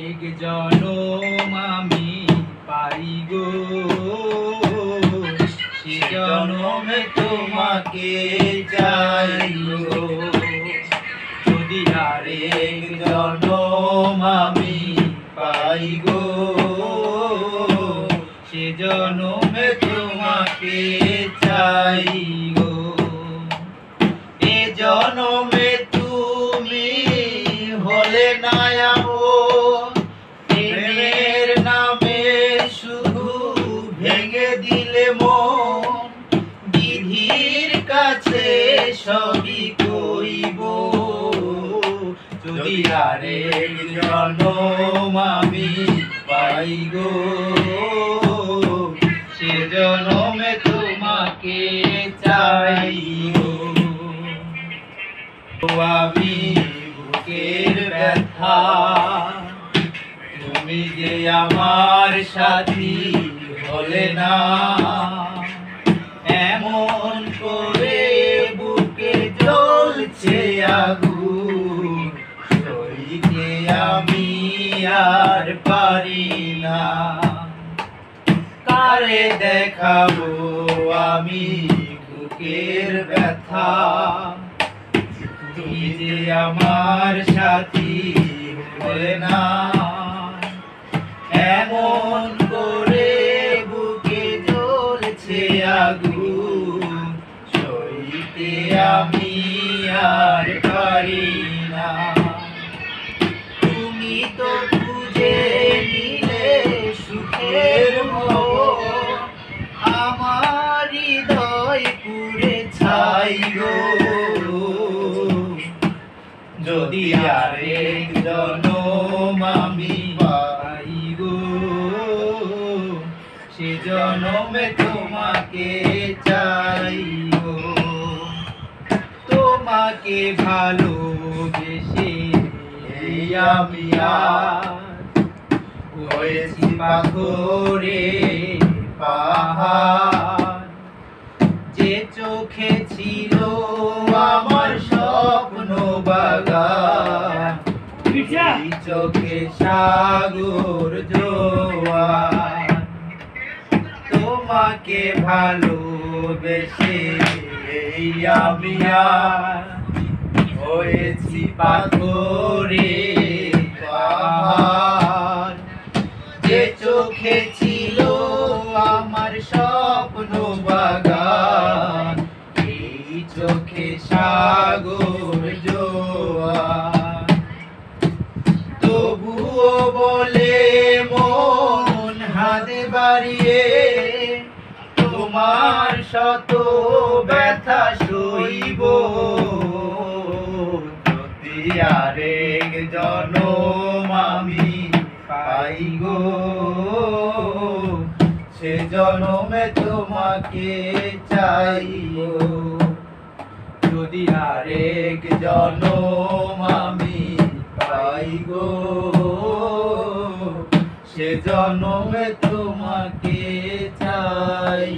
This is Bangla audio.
এক জনম আমি পাই গো, সে জনমে তোমাকে চাই গো। যদি আরেক জনম আমি পাই গো, সে জনমে তোমাকে চাই গো। এ জনমে তুমি হলে না আপন, প্রেমের নামে শুধু ভেঙে দিলে মন। বিধির কাছে সবই কইব, যদি আরেক জনম আমি পাই গো, সে জনমে তোমাকে চাই গো। আমি বুকের ব্যথা, তুমি যে আমার সাথী হলে না। এমন করে বুকে জ্বলছে আগুন, সইতে আমি আর পারি না। কারে দেখাবো আমি বুকের ব্যথা, তুমি যে আমার সাথী হলে না। এমন করে বুকে জ্বলছে আগুন, সইতে আমি আর পারি না। তুমি তো খুঁজে নিলে সুখের মোড়, আমার হৃদয় পুড়ে ছাই গো। যদি আরেক জনম আমি পাই গো, সে জনমে তোমাকে চাই গো। তোমাকে ভালোবেসে আমি আজ হয়েছি পাথরে পাহাড়। যে চোখে ছিল আমার স্বপ্ন বাগান, এই চোখে সাগর জোয়ার। তোমাকে ভালোবেসে আমি আজ হয়েছি পাথরে পাহাড়। যে চোখে ছিল আমার স্বপ্ন বাগান, এই চোখে সাগর জোয়ার। তবুও বলে মন হাত বাড়িয়ে, তোমার শত ব্যথা সইব। যদি আরেক জনম আমি পাই গো, সে জনমে তোমাকে চাই গো। যদি আরেক জনম আমি পাই গো, সে জনমে তোমাকে চাই।